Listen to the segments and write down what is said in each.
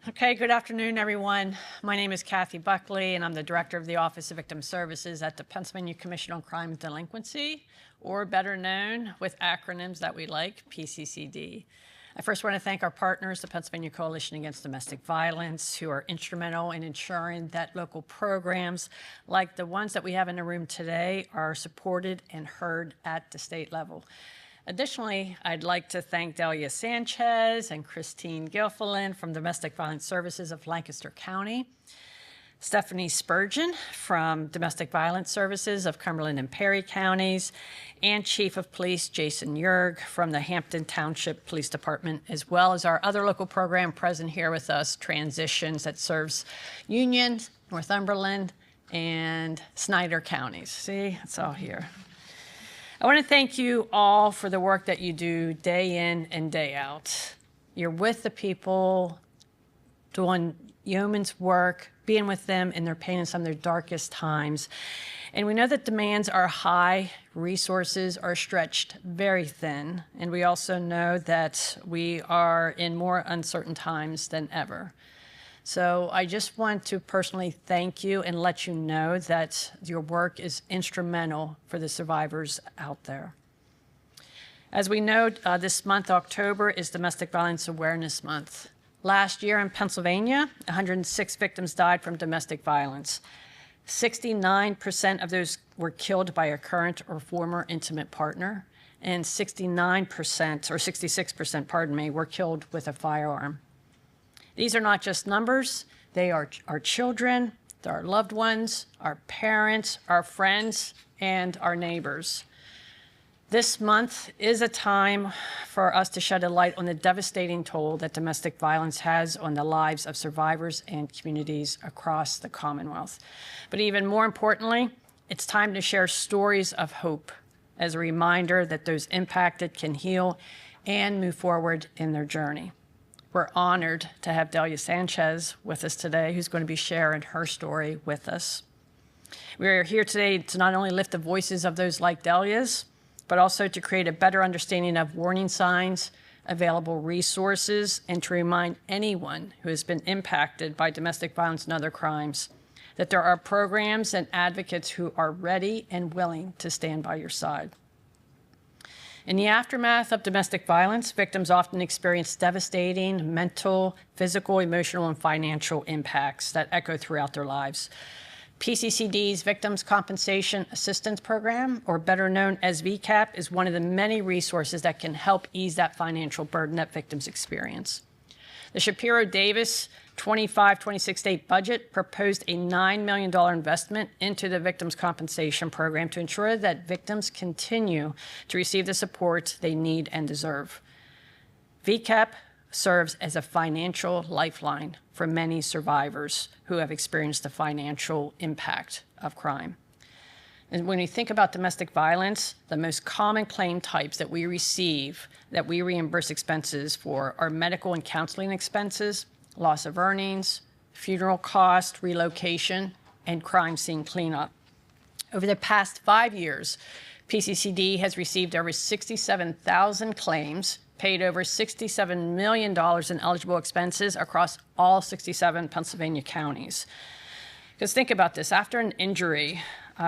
Okay, good afternoon, everyone. My name is Kathy Buckley, and I'm the Director of the Office of Victim Services at the Pennsylvania Commission on Crime and Delinquency, or better known with acronyms that we like, PCCD. I first want to thank our partners, the Pennsylvania Coalition Against Domestic Violence, who are instrumental in ensuring that local programs like the ones that we have in the room today are supported and heard at the state level. Additionally, I'd like to thank Delia Sanchez and Christine Gilfillan from Domestic Violence Services of Lancaster County, Stephanie Spurgeon from Domestic Violence Services of Cumberland and Perry counties, and Chief of Police Jason Yerg from the Hampton Township Police Department, as well as our other local program present here with us, Transitions, that serves Union, Northumberland, and Snyder counties. See, it's all here. I want to thank you all for the work that you do day in and day out. You're with the people, doing yeoman's work, being with them in their pain in some of their darkest times. And we know that demands are high, resources are stretched very thin, and we also know that we are in more uncertain times than ever. So I just want to personally thank you and let you know that your work is instrumental for the survivors out there. As we know, this month, October, is Domestic Violence Awareness Month. Last year in Pennsylvania, 106 victims died from domestic violence. 69% of those were killed by a current or former intimate partner, and 69%, or 66%, pardon me, were killed with a firearm. These are not just numbers, they are our children, our loved ones, our parents, our friends, and our neighbors. This month is a time for us to shed a light on the devastating toll that domestic violence has on the lives of survivors and communities across the Commonwealth. But even more importantly, it's time to share stories of hope as a reminder that those impacted can heal and move forward in their journey. We're honored to have Delia Sanchez with us today, who's going to be sharing her story with us. We are here today to not only lift the voices of those like Delia's, but also to create a better understanding of warning signs, available resources, and to remind anyone who has been impacted by domestic violence and other crimes that there are programs and advocates who are ready and willing to stand by your side. In the aftermath of domestic violence, victims often experience devastating mental, physical, emotional, and financial impacts that echo throughout their lives. PCCD's Victims Compensation Assistance Program, or better known as VCAP, is one of the many resources that can help ease that financial burden that victims experience. The Shapiro-Davis 25-26 state budget proposed a $9 million investment into the Victims Compensation Program to ensure that victims continue to receive the support they need and deserve. VCAP serves as a financial lifeline for many survivors who have experienced the financial impact of crime. And when we think about domestic violence, the most common claim types that we receive, that we reimburse expenses for, are medical and counseling expenses, loss of earnings, funeral cost, relocation, and crime scene cleanup. Over the past 5 years, PCCD has received over 67,000 claims, paid over $67 million in eligible expenses across all 67 Pennsylvania counties. Because think about this, after an injury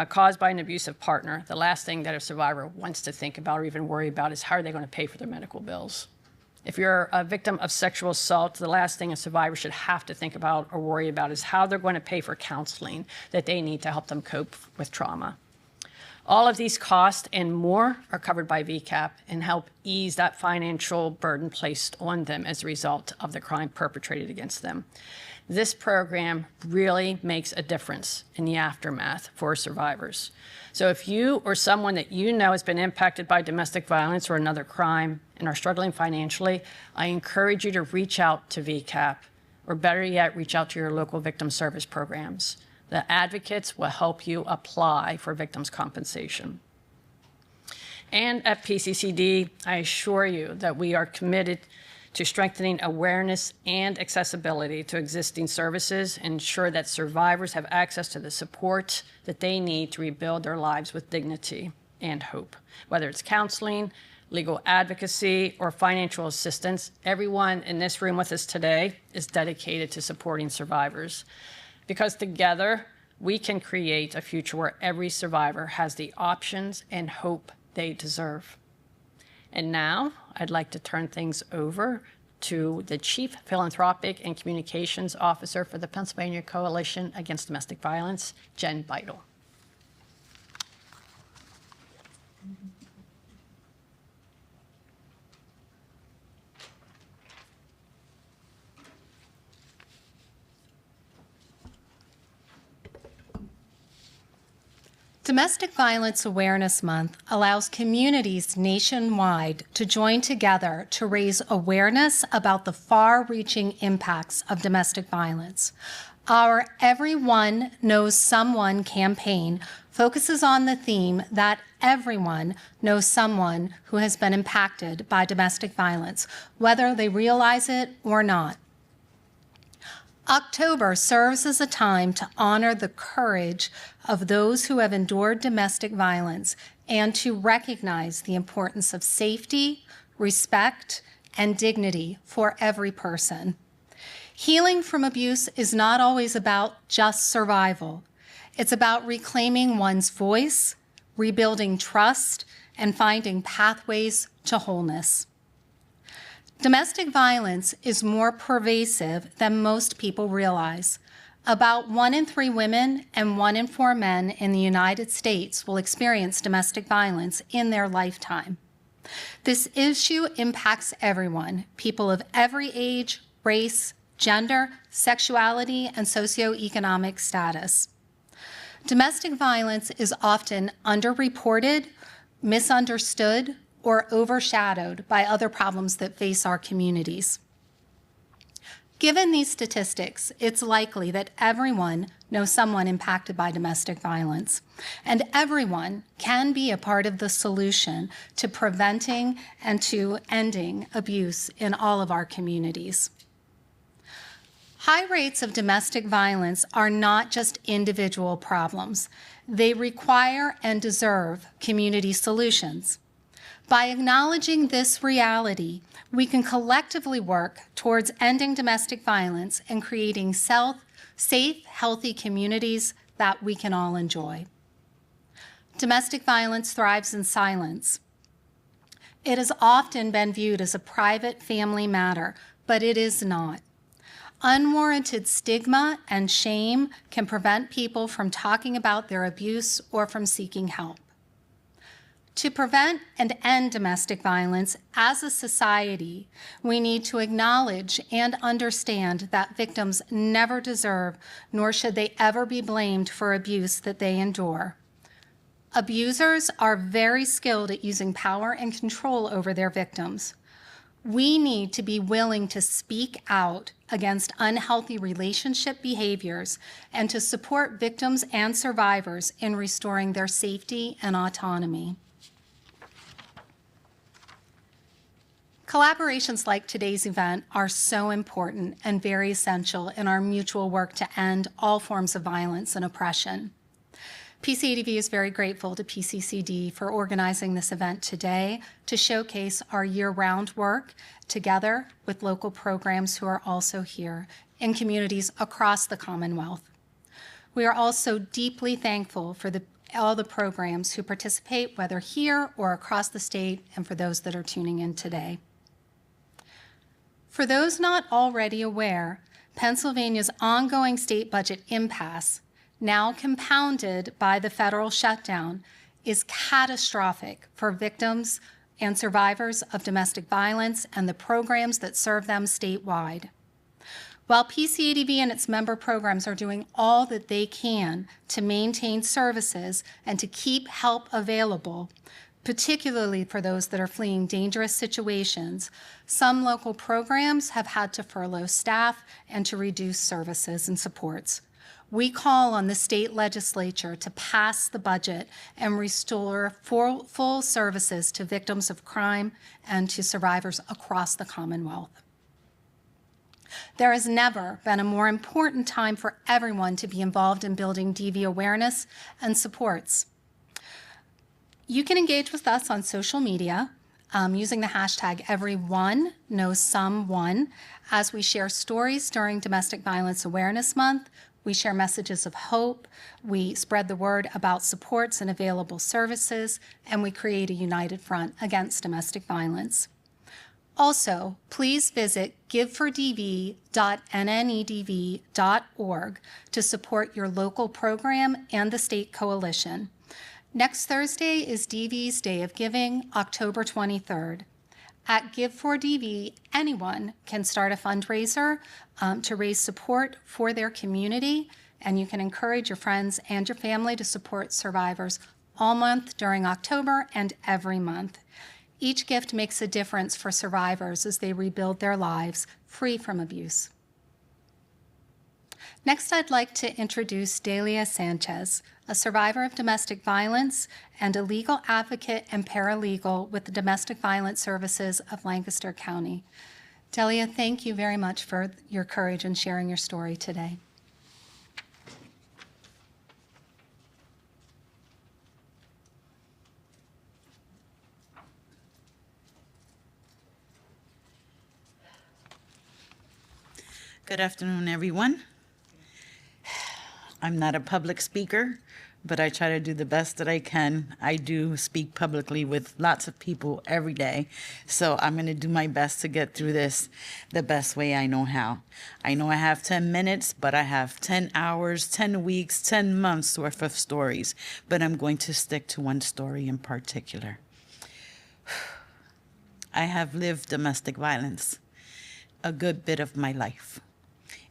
caused by an abusive partner, the last thing that a survivor wants to think about or even worry about is how are they going to pay for their medical bills. If you're a victim of sexual assault, the last thing a survivor should have to think about or worry about is how they're going to pay for counseling that they need to help them cope with trauma. All of these costs and more are covered by VCAP and help ease that financial burden placed on them as a result of the crime perpetrated against them. This program really makes a difference in the aftermath for survivors. So if you or someone that you know has been impacted by domestic violence or another crime and are struggling financially, I encourage you to reach out to VCAP, or better yet, reach out to your local victim service programs. The advocates will help you apply for victims' compensation. And at PCCD, I assure you that we are committed to strengthening awareness and accessibility to existing services, and ensure that survivors have access to the support that they need to rebuild their lives with dignity and hope, whether it's counseling, legal advocacy, or financial assistance, everyone in this room with us today is dedicated to supporting survivors. Because together, we can create a future where every survivor has the options and hope they deserve. And now, I'd like to turn things over to the Chief Philanthropic and Communications Officer for the Pennsylvania Coalition Against Domestic Violence, Jen Beitel. Domestic Violence Awareness Month allows communities nationwide to join together to raise awareness about the far-reaching impacts of domestic violence. Our Everyone Knows Someone campaign focuses on the theme that everyone knows someone who has been impacted by domestic violence, whether they realize it or not. October serves as a time to honor the courage of those who have endured domestic violence and to recognize the importance of safety, respect, and dignity for every person. Healing from abuse is not always about just survival. It's about reclaiming one's voice, rebuilding trust, and finding pathways to wholeness. Domestic violence is more pervasive than most people realize. About 1 in 3 women and 1 in 4 men in the United States will experience domestic violence in their lifetime. This issue impacts everyone, people of every age, race, gender, sexuality, and socioeconomic status. Domestic violence is often underreported, misunderstood, or overshadowed by other problems that face our communities. Given these statistics, it's likely that everyone knows someone impacted by domestic violence, and everyone can be a part of the solution to preventing and to ending abuse in all of our communities. High rates of domestic violence are not just individual problems. They require and deserve community solutions. By acknowledging this reality, we can collectively work towards ending domestic violence and creating safe, healthy communities that we can all enjoy. Domestic violence thrives in silence. It has often been viewed as a private family matter, but it is not. Unwarranted stigma and shame can prevent people from talking about their abuse or from seeking help. To prevent and end domestic violence as a society, we need to acknowledge and understand that victims never deserve, nor should they ever be blamed for abuse that they endure. Abusers are very skilled at using power and control over their victims. We need to be willing to speak out against unhealthy relationship behaviors and to support victims and survivors in restoring their safety and autonomy. Collaborations like today's event are so important and very essential in our mutual work to end all forms of violence and oppression. PCADV is very grateful to PCCD for organizing this event today to showcase our year-round work together with local programs who are also here in communities across the Commonwealth. We are also deeply thankful for all the programs who participate, whether here or across the state, and for those that are tuning in today. For those not already aware, Pennsylvania's ongoing state budget impasse, now compounded by the federal shutdown, is catastrophic for victims and survivors of domestic violence and the programs that serve them statewide. While PCADV and its member programs are doing all that they can to maintain services and to keep help available, particularly for those that are fleeing dangerous situations, some local programs have had to furlough staff and to reduce services and supports. We call on the state legislature to pass the budget and restore full services to victims of crime and to survivors across the Commonwealth. There has never been a more important time for everyone to be involved in building DV awareness and supports. You can engage with us on social media. using the hashtag #EveryOneKnowSomeone as we share stories during Domestic Violence Awareness Month. We share messages of hope, we spread the word about supports and available services, and we create a united front against domestic violence. Also, please visit givefordv.nnedv.org to support your local program and the state coalition. Next Thursday is DV's Day of Giving, October 23rd. At Give for DV, anyone can start a fundraiser to raise support for their community, and you can encourage your friends and your family to support survivors all month during October and every month. Each gift makes a difference for survivors as they rebuild their lives free from abuse. Next, I'd like to introduce Delia Sanchez, a survivor of domestic violence and a legal advocate and paralegal with the Domestic Violence Services of Lancaster County. Delia, thank you very much for your courage in sharing your story today. Good afternoon, everyone. I'm not a public speaker, but I try to do the best that I can. I do speak publicly with lots of people every day, so I'm going to do my best to get through this the best way I know how. I know I have 10 minutes, but I have 10 hours, 10 weeks, 10 months worth of stories, but I'm going to stick to one story in particular. I have lived domestic violence a good bit of my life.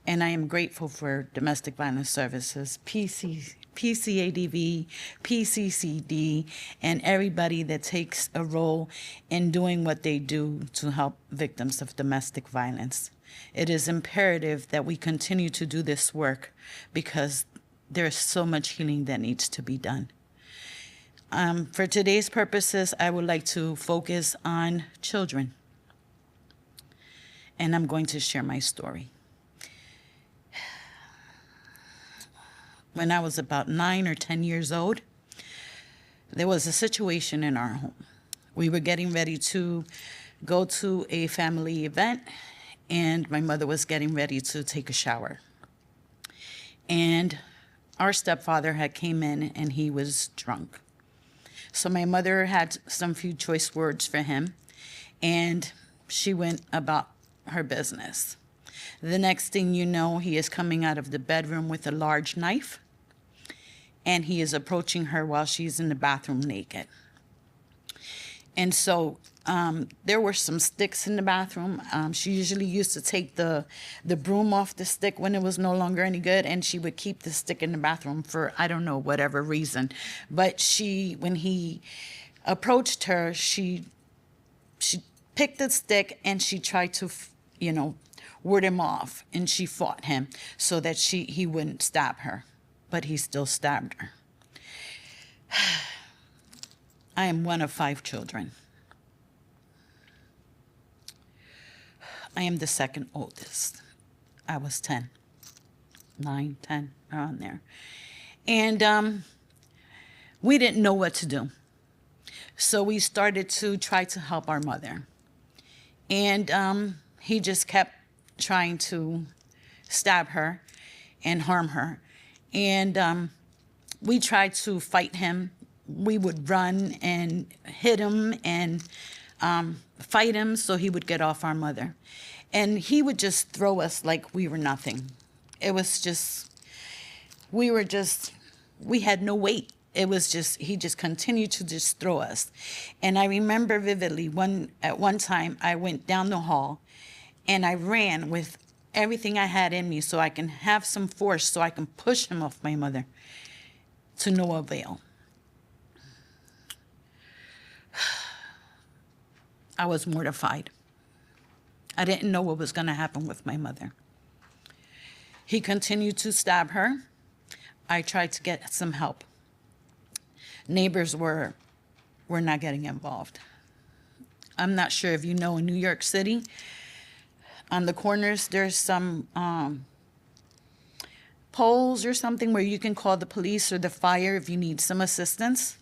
And I am grateful for Domestic Violence Services, PCADV, PCCD, and everybody that takes a role in doing what they do to help victims of domestic violence. It is imperative that we continue to do this work because there is so much healing that needs to be done. For today's purposes, I would like to focus on children. And I'm going to share my story. When I was about 9 or 10 years old, there was a situation in our home. We were getting ready to go to a family event, and my mother was getting ready to take a shower. And our stepfather had came in, and he was drunk. So my mother had some few choice words for him, and she went about her business. The next thing you know, he is coming out of the bedroom with a large knife, and he is approaching her while she's in the bathroom naked. And so there were some sticks in the bathroom. She usually used to take the broom off the stick when it was no longer any good, and she would keep the stick in the bathroom for, I don't know, whatever reason. But when he approached her, she picked the stick and she tried to, ward him off, and she fought him so that he wouldn't stab her, but he still stabbed her. I am one of 5 children. I am the second oldest. I was 10, 9, 10, around there. And we didn't know what to do. So we started to try to help our mother. And he just kept trying to stab her and harm her. And we tried to fight him. We would run and hit him and fight him so he would get off our mother. And he would just throw us like we were nothing. It was just, we had no weight. It was just, he just continued to just throw us. And I remember vividly, at one time, I went down the hall and I ran with everything I had in me so I can have some force so I can push him off my mother, to no avail. I was mortified. I didn't know what was going to happen with my mother. He continued to stab her. I tried to get some help. Neighbors were not getting involved. I'm not sure if you know, in New York City, on the corners, there's some poles or something where you can call the police or the fire if you need some assistance.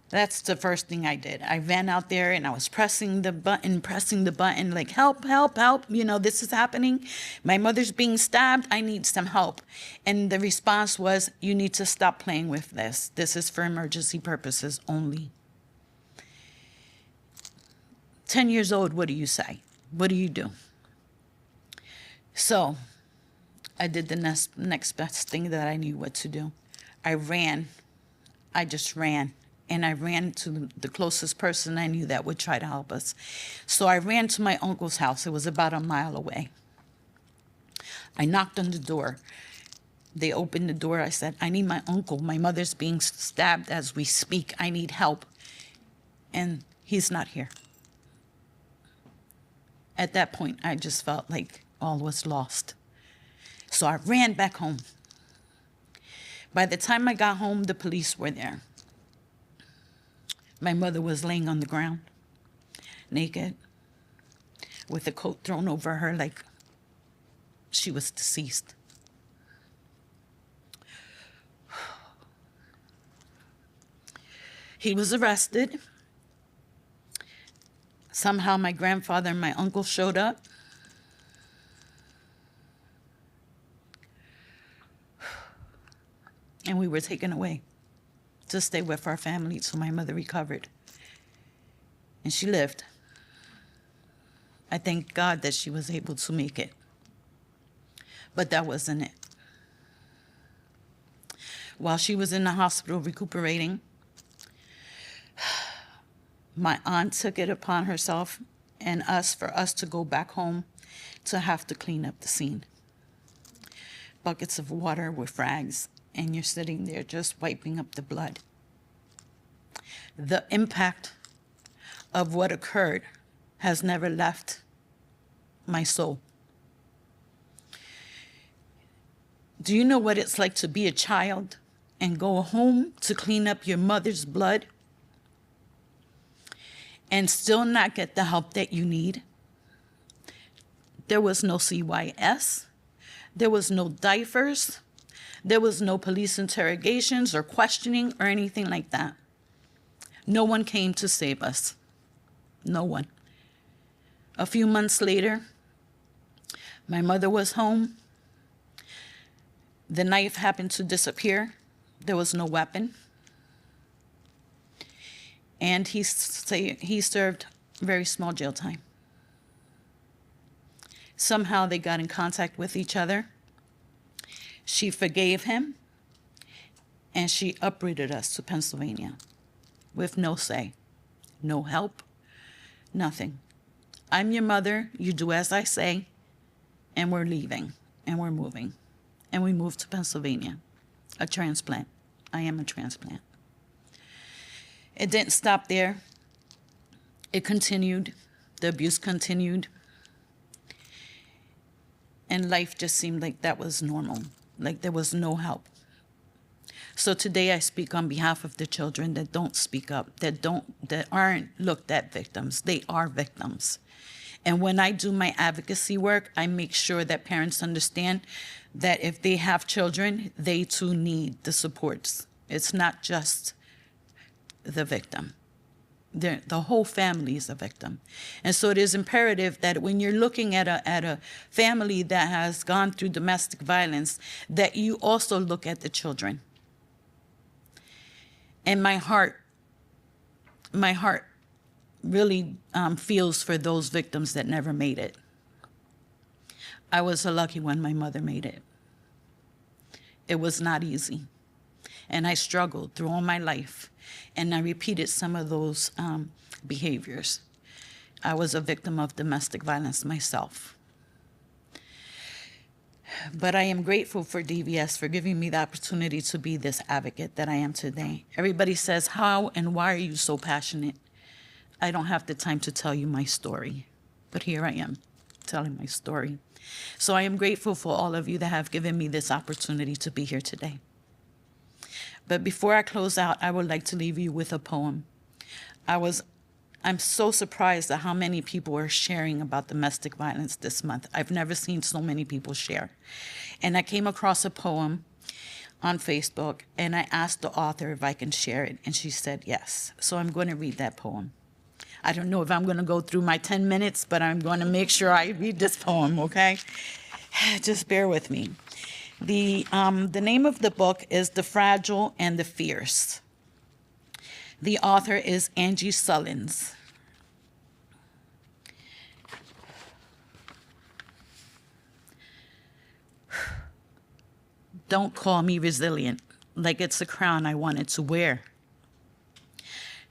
That's the first thing I did. I ran out there and I was pressing the button, like, help, help, help. You know, this is happening. My mother's being stabbed. I need some help. And the response was, you need to stop playing with this. This is for emergency purposes only. 10 years old, what do you say? What do you do? So I did the next best thing that I knew what to do. I ran. I just ran. And I ran to the closest person I knew that would try to help us. So I ran to my uncle's house. It was about a mile away. I knocked on the door. They opened the door. I said, I need my uncle. My mother's being stabbed as we speak. I need help. And he's not here. At that point, I just felt like all was lost. So I ran back home. By the time I got home, the police were there. My mother was laying on the ground, naked, with a coat thrown over her like she was deceased. He was arrested. Somehow my grandfather and my uncle showed up. And we were taken away to stay with our family till my mother recovered. And she lived. I thank God that she was able to make it. But that wasn't it. While she was in the hospital recuperating, my aunt took it upon herself and for us to go back home to have to clean up the scene. Buckets of water with rags, and you're sitting there just wiping up the blood. The impact of what occurred has never left my soul. Do you know what it's like to be a child and go home to clean up your mother's blood and still not get the help that you need? There was no CYS. There was no diapers. There was no police interrogations or questioning or anything like that. No one came to save us. No one. A few months later, my mother was home. The knife happened to disappear. There was no weapon. And he served very small jail time. Somehow they got in contact with each other. She forgave him, and she uprooted us to Pennsylvania with no say, no help, nothing. I'm your mother, you do as I say, and we're leaving, and we're moving. And we moved to Pennsylvania, a transplant. I am a transplant. It didn't stop there. It continued. The abuse continued. And life just seemed like that was normal, like there was no help. So today I speak on behalf of the children that don't speak up, that aren't looked at victims. They are victims. And when I do my advocacy work, I make sure that parents understand that if they have children, they too need the supports. It's not just the victim. The whole family is a victim. And so it is imperative that when you're looking at a family that has gone through domestic violence, that you also look at the children. And my heart really feels for those victims that never made it. I was a lucky one. My mother made it. It was not easy. And I struggled through all my life. And I repeated some of those behaviors. I was a victim of domestic violence myself. But I am grateful for DVS for giving me the opportunity to be this advocate that I am today. Everybody says, how and why are you so passionate? I don't have the time to tell you my story, but here I am telling my story. So I am grateful for all of you that have given me this opportunity to be here today. But before I close out, I would like to leave you with a poem. I'm so surprised at how many people are sharing about domestic violence this month. I've never seen so many people share. And I came across a poem on Facebook, and I asked the author if I can share it, and she said yes. So I'm going to read that poem. I don't know if I'm going to go through my 10 minutes, but I'm going to make sure I read this poem, okay? Just bear with me. The name of the book is The Fragile and the Fierce. The author is Angie Sullins. Don't call me resilient, like it's a crown I wanted to wear.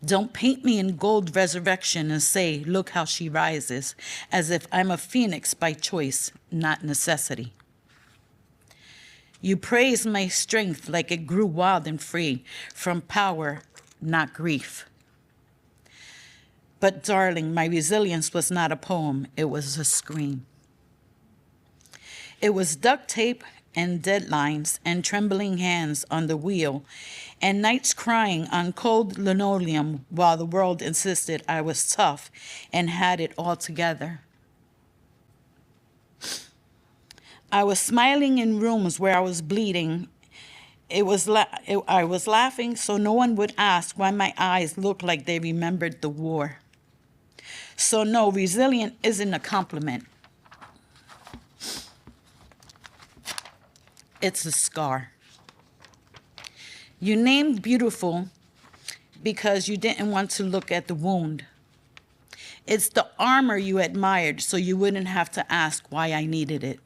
Don't paint me in gold resurrection and say, look how she rises, as if I'm a phoenix by choice, not necessity. You praise my strength like it grew wild and free from power, not grief. But darling, my resilience was not a poem, it was a scream. It was duct tape and deadlines and trembling hands on the wheel and nights crying on cold linoleum while the world insisted I was tough and had it all together. I was smiling in rooms where I was bleeding. I was laughing so no one would ask why my eyes looked like they remembered the war. So no, resilient isn't a compliment. It's a scar. You named beautiful because you didn't want to look at the wound. It's the armor you admired so you wouldn't have to ask why I needed it.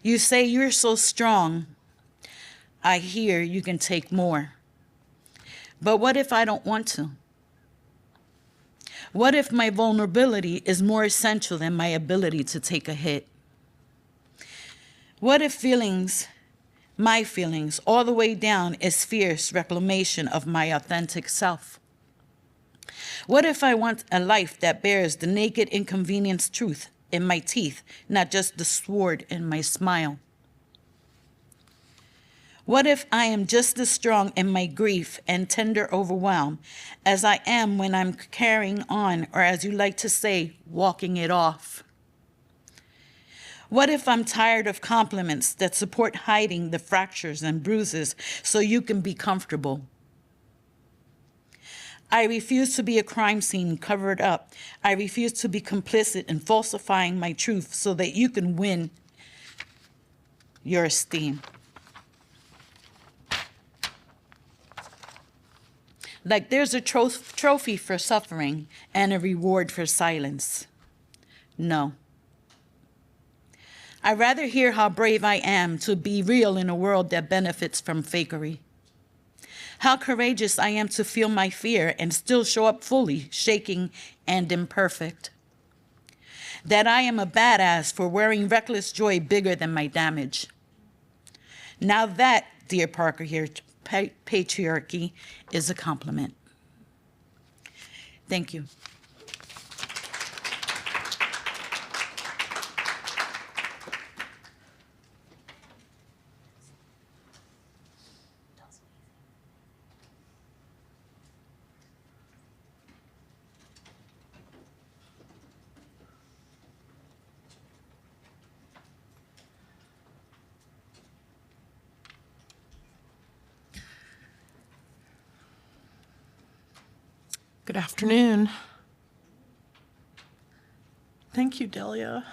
You say you're so strong. I hear you can take more. But what if I don't want to? What if my vulnerability is more essential than my ability to take a hit? What if my feelings, all the way down is fierce reclamation of my authentic self? What if I want a life that bears the naked inconvenience truth in my teeth, not just the sword in my smile? What if I am just as strong in my grief and tender overwhelm as I am when I'm carrying on, or as you like to say, walking it off? What if I'm tired of compliments that support hiding the fractures and bruises so you can be comfortable? I refuse to be a crime scene covered up. I refuse to be complicit in falsifying my truth so that you can win your esteem. Like there's a trophy for suffering and a reward for silence. No. I'd rather hear how brave I am to be real in a world that benefits from fakery. How courageous I am to feel my fear and still show up fully, shaking and imperfect. That I am a badass for wearing reckless joy bigger than my damage. Now that, dear Parker here, patriarchy is a compliment. Thank you. Good afternoon. Thank you, Delia.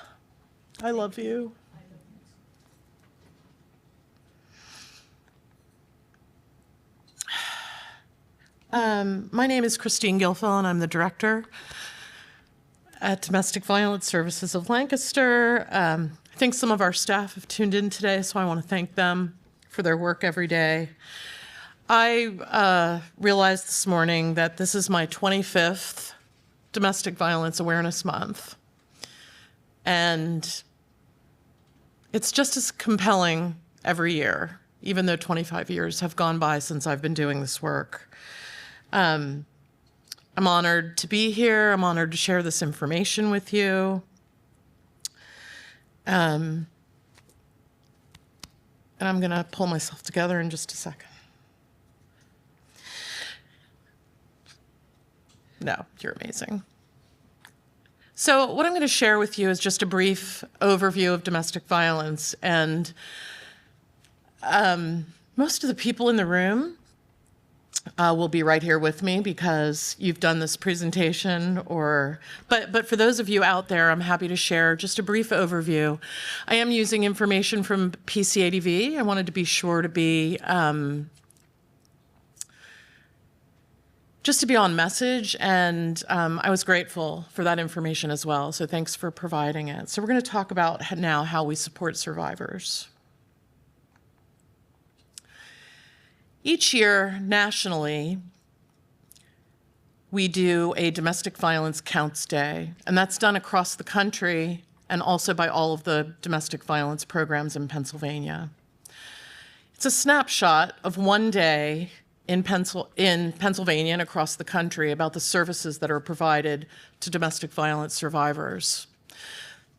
I love you. My name is Christine Gilfil, and I'm the director at Domestic Violence Services of Lancaster. I think some of our staff have tuned in today, so I want to thank them for their work every day. I realized this morning that this is my 25th Domestic Violence Awareness Month. And it's just as compelling every year, even though 25 years have gone by since I've been doing this work. I'm honored to be here. I'm honored to share this information with you. And I'm going to pull myself together in just a second. No, you're amazing. So what I'm going to share with you is just a brief overview of domestic violence. And Most of the people in the room will be right here with me because you've done this presentation, but for those of you out there, I'm happy to share just a brief overview. I am using information from PCADV. I wanted to be sure to be just to be on message, and I was grateful for that information as well, so thanks for providing it. So we're going to talk about now how we support survivors. Each year, nationally, we do a Domestic Violence Counts Day, and that's done across the country and also by all of the domestic violence programs in Pennsylvania. It's a snapshot of one day in Pennsylvania and across the country about the services that are provided to domestic violence survivors.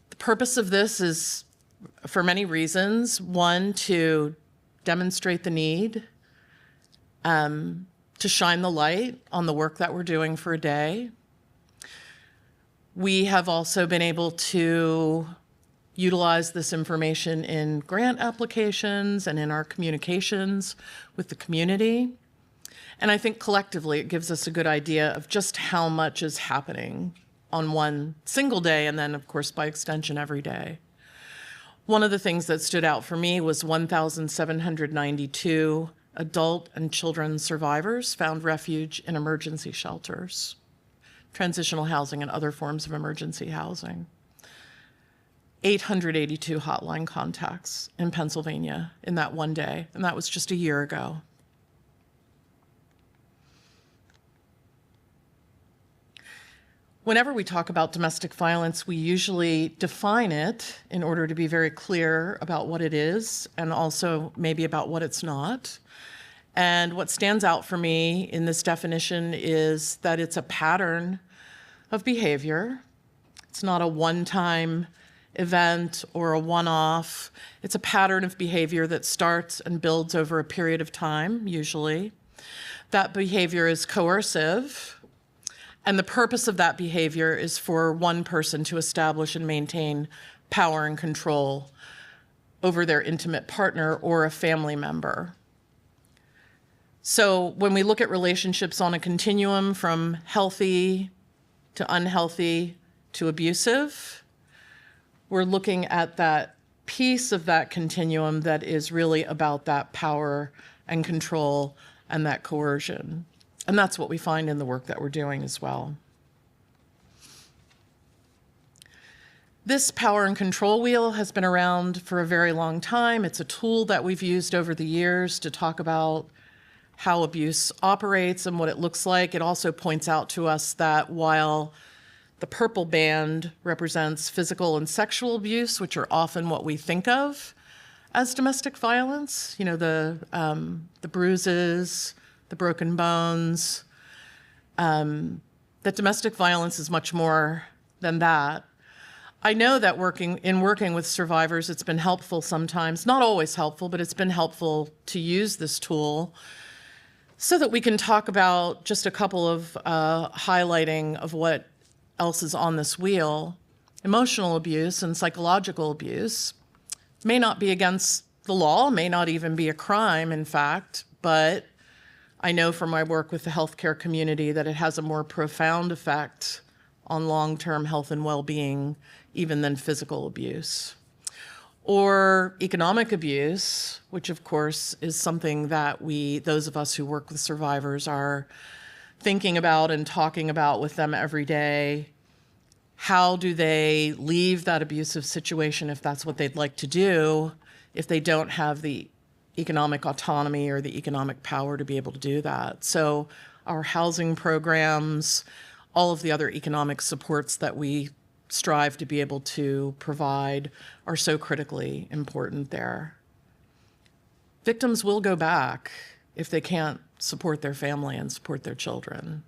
The purpose of this is for many reasons. One, to demonstrate the need, to shine the light on the work that we're doing for a day. We have also been able to utilize this information in grant applications and in our communications with the community. And I think collectively it gives us a good idea of just how much is happening on one single day, and then of course by extension every day. One of the things that stood out for me was 1,792 adult and children survivors found refuge in emergency shelters, transitional housing, and other forms of emergency housing. 882 hotline contacts in Pennsylvania in that one day, and that was just a year ago. Whenever we talk about domestic violence, we usually define it in order to be very clear about what it is and also maybe about what it's not. And what stands out for me in this definition is that it's a pattern of behavior. It's not a one-time event or a one-off. It's a pattern of behavior that starts and builds over a period of time, usually. That behavior is coercive, and the purpose of that behavior is for one person to establish and maintain power and control over their intimate partner or a family member. So when we look at relationships on a continuum from healthy to unhealthy to abusive, we're looking at that piece of that continuum that is really about that power and control and that coercion. And that's what we find in the work that we're doing as well. This power and control wheel has been around for a very long time. It's a tool that we've used over the years to talk about how abuse operates and what it looks like. It also points out to us that while the purple band represents physical and sexual abuse, which are often what we think of as domestic violence, you know, the bruises, the broken bones, that domestic violence is much more than that. I know that working with survivors, it's been helpful sometimes, not always helpful, but it's been helpful to use this tool so that we can talk about just a couple of highlighting of what else is on this wheel. Emotional abuse and psychological abuse may not be against the law, may not even be a crime, in fact, but I know from my work with the healthcare community that it has a more profound effect on long-term health and well-being even than physical abuse. Or economic abuse, which of course is something that those of us who work with survivors are thinking about and talking about with them every day. How do they leave that abusive situation if that's what they'd like to do, if they don't have the economic autonomy or the economic power to be able to do that? So our housing programs, all of the other economic supports that we strive to be able to provide are so critically important there. Victims will go back if they can't support their family and support their children.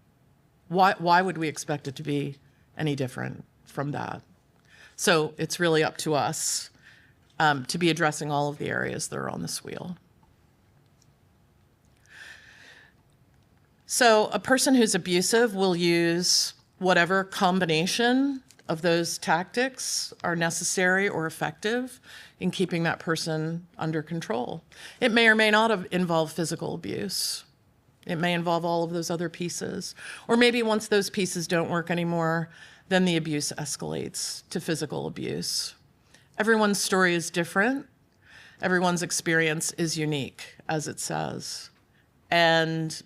Why would we expect it to be any different from that? So it's really up to us to be addressing all of the areas that are on this wheel. So a person who's abusive will use whatever combination of those tactics are necessary or effective in keeping that person under control. It may or may not involve physical abuse. It may involve all of those other pieces. Or maybe once those pieces don't work anymore, then the abuse escalates to physical abuse. Everyone's story is different. Everyone's experience is unique, as it says. And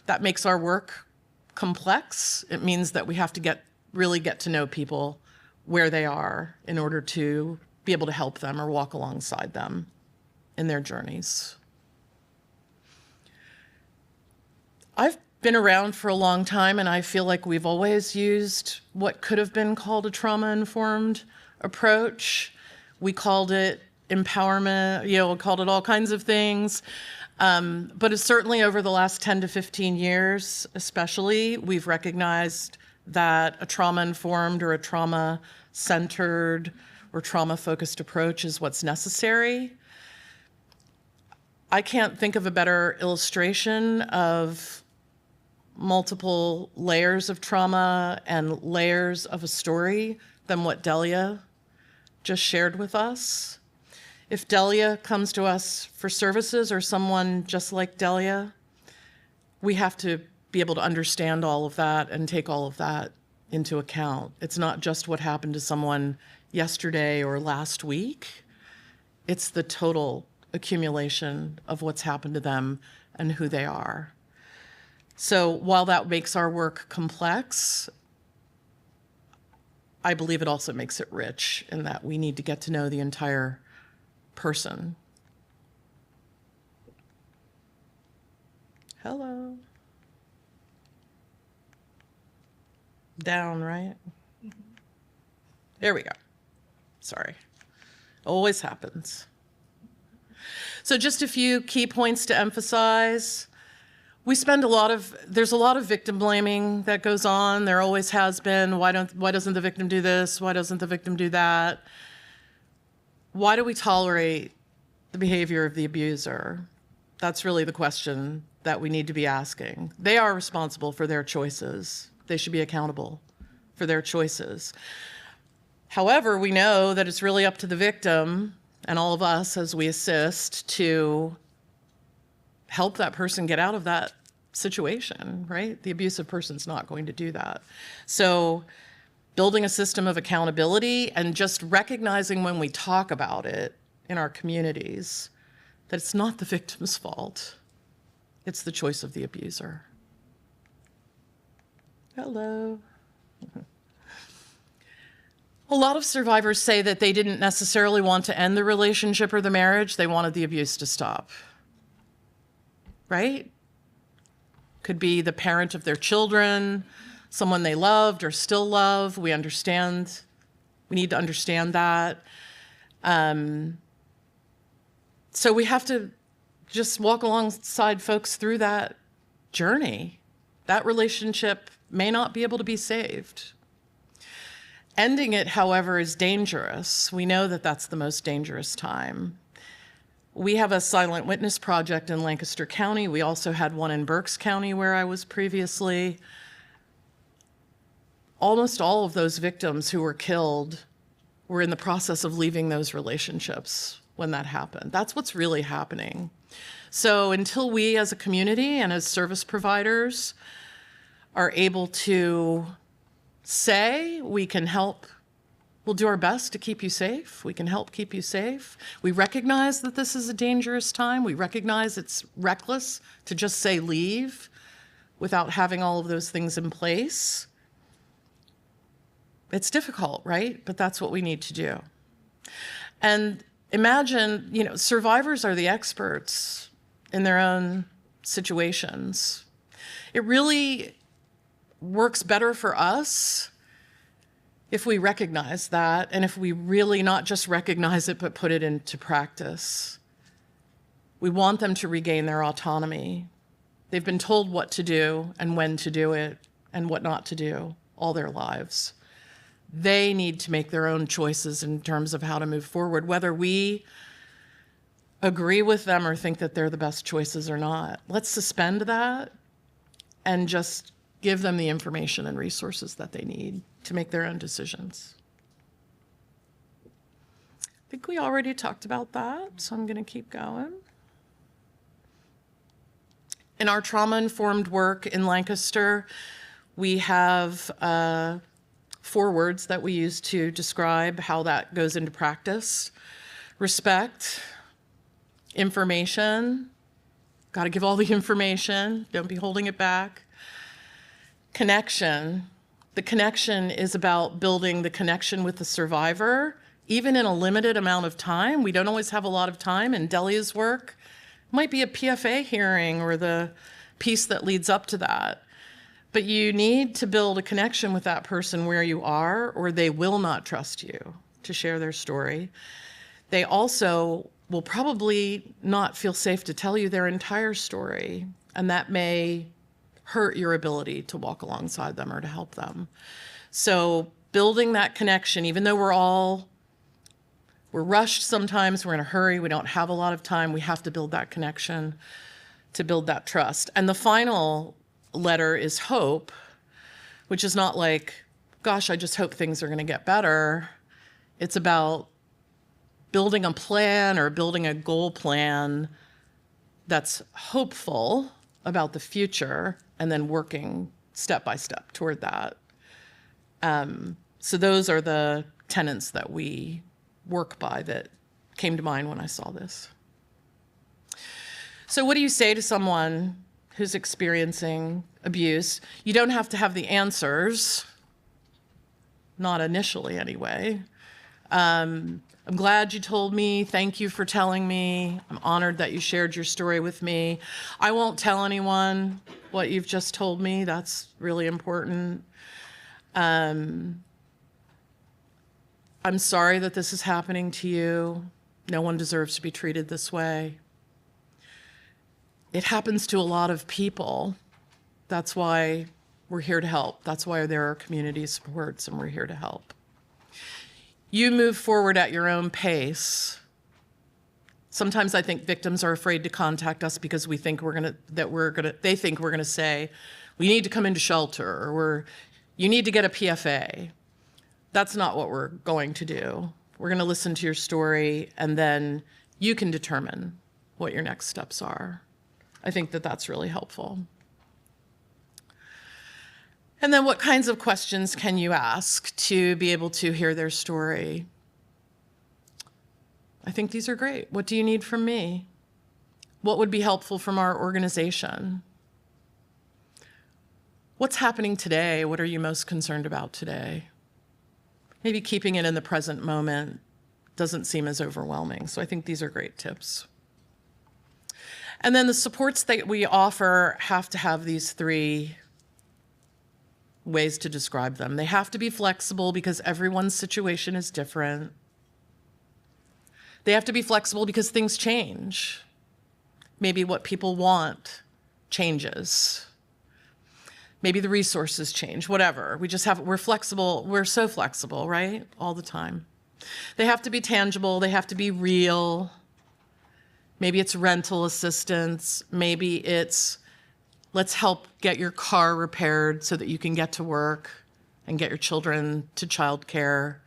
that makes our work complex. It means that we have to really get to know people where they are in order to be able to help them or walk alongside them in their journeys. I've been around for a long time, and I feel like we've always used what could have been called a trauma-informed approach. We called it empowerment, we called it all kinds of things. But it's certainly over the last 10 to 15 years, especially, we've recognized that a trauma-informed or a trauma-centered or trauma-focused approach is what's necessary. I can't think of a better illustration of multiple layers of trauma and layers of a story than what Delia just shared with us. If Delia comes to us for services, or someone just like Delia, we have to be able to understand all of that and take all of that into account. It's not just what happened to someone yesterday or last week. It's the total accumulation of what's happened to them and who they are. So while that makes our work complex, I believe it also makes it rich in that we need to get to know the entire person. Hello. Down, right? There we go. Sorry. Always happens. So just a few key points to emphasize. There's a lot of victim blaming that goes on. There always has been. Why doesn't the victim do this? Why doesn't the victim do that? Why do we tolerate the behavior of the abuser? That's really the question that we need to be asking. They are responsible for their choices. They should be accountable for their choices. However, we know that it's really up to the victim and all of us as we assist to help that person get out of that situation, right? The abusive person's not going to do that. So building a system of accountability and just recognizing when we talk about it in our communities that it's not the victim's fault. It's the choice of the abuser. Hello. A lot of survivors say that they didn't necessarily want to end the relationship or the marriage. They wanted the abuse to stop. Right? Could be the parent of their children, someone they loved or still love. We need to understand that. So we have to just walk alongside folks through that journey. That relationship may not be able to be saved. Ending it, however, is dangerous. We know that that's the most dangerous time. We have a silent witness project in Lancaster County. We also had one in Berks County where I was previously. Almost all of those victims who were killed were in the process of leaving those relationships when that happened. That's what's really happening. So until we as a community and as service providers are able to say we can help, we'll do our best to keep you safe. We can help keep you safe. We recognize that this is a dangerous time. We recognize it's reckless to just say leave without having all of those things in place. It's difficult, right? But that's what we need to do. And imagine, survivors are the experts in their own situations. It really works better for us if we recognize that, and if we really not just recognize it, but put it into practice. We want them to regain their autonomy. They've been told what to do and when to do it and what not to do all their lives. They need to make their own choices in terms of how to move forward, whether we agree with them or think that they're the best choices or not. Let's suspend that and just give them the information and resources that they need. to make their own decisions. I think we already talked about that, so I'm going to keep going. In our trauma-informed work in Lancaster, we have 4 words that we use to describe how that goes into practice. Respect, information, got to give all the information, don't be holding it back. Connection, the connection is about building the connection with the survivor, even in a limited amount of time. We don't always have a lot of time. In Delia's work, it might be a PFA hearing or the piece that leads up to that. But you need to build a connection with that person where you are, or they will not trust you to share their story. They also will probably not feel safe to tell you their entire story, and that may hurt your ability to walk alongside them or to help them. So building that connection, even though we're rushed sometimes, we're in a hurry, we don't have a lot of time, we have to build that connection to build that trust. And the final letter is hope, which is not like, gosh, I just hope things are going to get better. It's about building a plan or building a goal plan that's hopeful about the future and then working step by step toward that. So those are the tenets that we work by that came to mind when I saw this. So what do you say to someone who's experiencing abuse? You don't have to have the answers, not initially anyway. I'm glad you told me. Thank you for telling me. I'm honored that you shared your story with me. I won't tell anyone what you've just told me. That's really important. I'm sorry that this is happening to you. No one deserves to be treated this way. It happens to a lot of people. That's why we're here to help. That's why there are community supports, and we're here to help. You move forward at your own pace. Sometimes I think victims are afraid to contact us because they think we're gonna say, we need to come into shelter, or you need to get a PFA. That's not what we're going to do. We're gonna listen to your story, and then you can determine what your next steps are. I think that that's really helpful. And then what kinds of questions can you ask to be able to hear their story? I think these are great. What do you need from me? What would be helpful from our organization? What's happening today? What are you most concerned about today? Maybe keeping it in the present moment doesn't seem as overwhelming. So I think these are great tips. And then the supports that we offer have to have these 3 ways to describe them. They have to be flexible because everyone's situation is different. They have to be flexible because things change. Maybe what people want changes. Maybe the resources change, whatever. We're flexible. We're so flexible, right? All the time. They have to be tangible. They have to be real. Maybe it's rental assistance. Maybe it's, let's help get your car repaired so that you can get to work and get your children to childcare.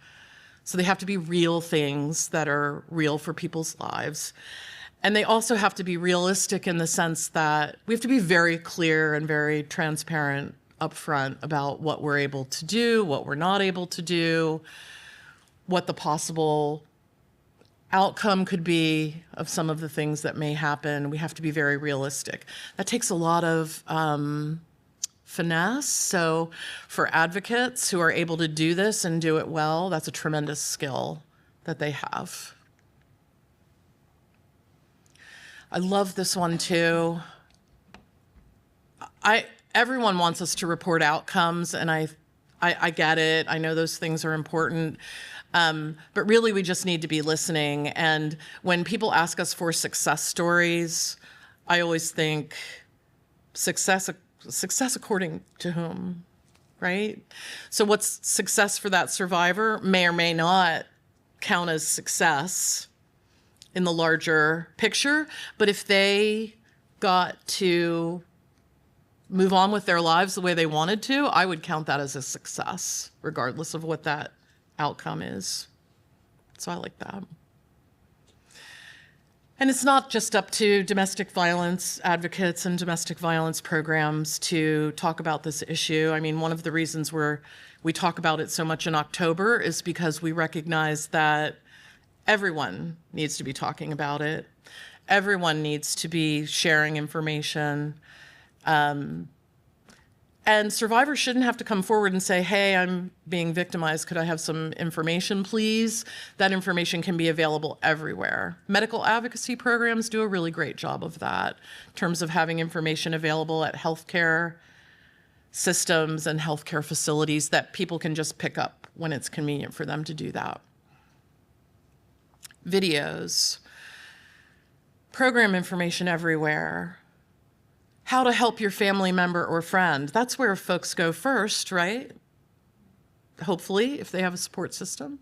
So they have to be real things that are real for people's lives. And they also have to be realistic in the sense that we have to be very clear and very transparent upfront about what we're able to do, what we're not able to do, what the possible outcome could be of some of the things that may happen. We have to be very realistic. That takes a lot of finesse. So for advocates who are able to do this and do it well, that's a tremendous skill that they have. I love this one too. Everyone wants us to report outcomes, and I get it. I know those things are important. But really, we just need to be listening. And when people ask us for success stories, I always think success according to whom, right? So what's success for that survivor may or may not count as success in the larger picture. But if they got to move on with their lives the way they wanted to, I would count that as a success, regardless of what that outcome is. So I like that. And it's not just up to domestic violence advocates and domestic violence programs to talk about this issue. I mean, one of the reasons we talk about it so much in October is because we recognize that everyone needs to be talking about it. Everyone needs to be sharing information. And survivors shouldn't have to come forward and say, hey, I'm being victimized. Could I have some information, please? That information can be available everywhere. Medical advocacy programs do a really great job of that in terms of having information available at healthcare systems and healthcare facilities that people can just pick up when it's convenient for them to do that. Videos, program information everywhere. How to help your family member or friend. That's where folks go first, right? Hopefully, if they have a support system.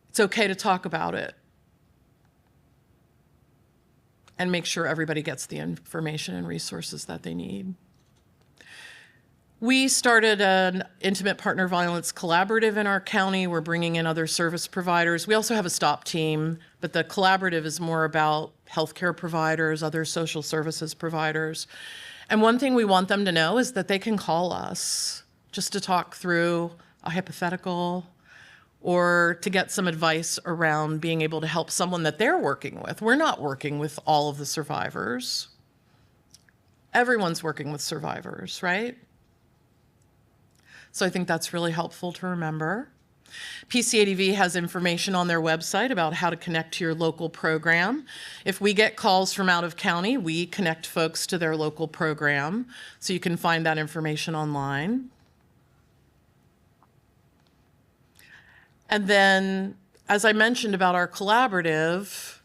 It's okay to talk about it and make sure everybody gets the information and resources that they need. We started an intimate partner violence collaborative in our county. We're bringing in other service providers. We also have a STOP team, but the collaborative is more about healthcare providers, other social services providers. And one thing we want them to know is that they can call us just to talk through a hypothetical or to get some advice around being able to help someone that they're working with. We're not working with all of the survivors. Everyone's working with survivors, right? So I think that's really helpful to remember. PCADV has information on their website about how to connect to your local program. If we get calls from out of county, we connect folks to their local program. So you can find that information online. And then, as I mentioned about our collaborative,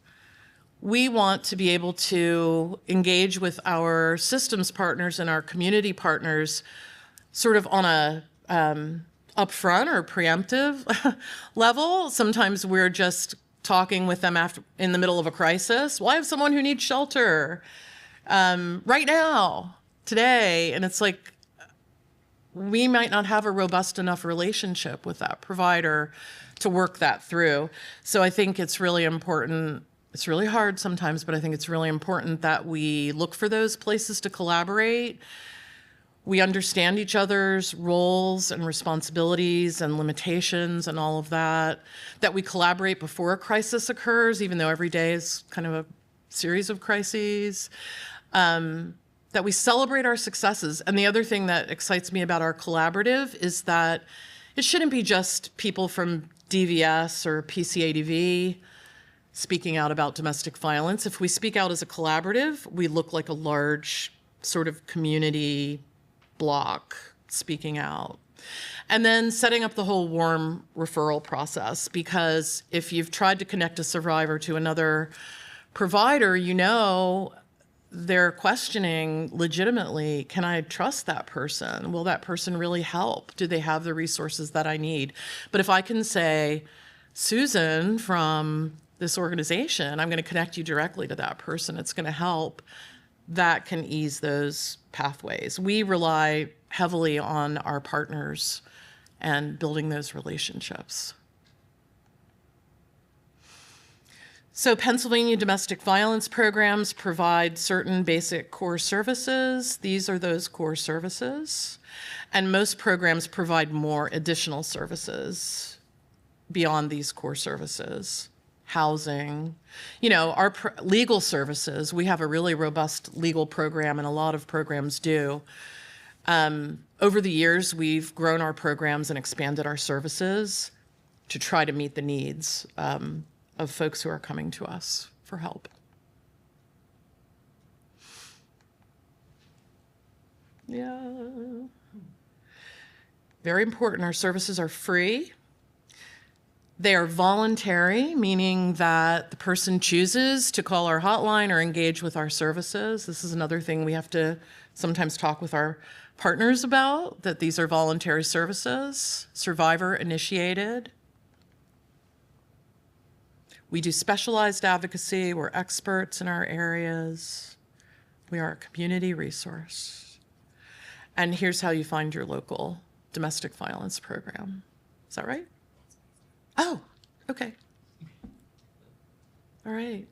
we want to be able to engage with our systems partners and our community partners sort of on a upfront or preemptive level. Sometimes we're just talking with them in the middle of a crisis. Well, I have someone who needs shelter right now, today. And it's like, we might not have a robust enough relationship with that provider to work that through. So I think it's really important. It's really hard sometimes, but I think it's really important that we look for those places to collaborate. We understand each other's roles and responsibilities and limitations and all of that, that we collaborate before a crisis occurs, even though every day is kind of a series of crises, that we celebrate our successes. And the other thing that excites me about our collaborative is that it shouldn't be just people from DVS or PCADV speaking out about domestic violence. If we speak out as a collaborative, we look like a large sort of community block speaking out. And then setting up the whole warm referral process, because if you've tried to connect a survivor to another provider, you know they're questioning legitimately, can I trust that person? Will that person really help? Do they have the resources that I need? But if I can say, Susan from this organization, I'm going to connect you directly to that person, it's going to help, that can ease those pathways. We rely heavily on our partners and building those relationships. So Pennsylvania domestic violence programs provide certain basic core services. These are those core services. And most programs provide more additional services beyond these core services. Housing, you know, our legal services, we have a really robust legal program, and a lot of programs do. Over the years, we've grown our programs and expanded our services to try to meet the needs of folks who are coming to us for help. Yeah. Very important, our services are free. They are voluntary, meaning that the person chooses to call our hotline or engage with our services. This is another thing we have to sometimes talk with our partners about, that these are voluntary services, survivor initiated. We do specialized advocacy. We're experts in our areas. We are a community resource. And here's how you find your local domestic violence program. Is that right? Oh, okay. All right.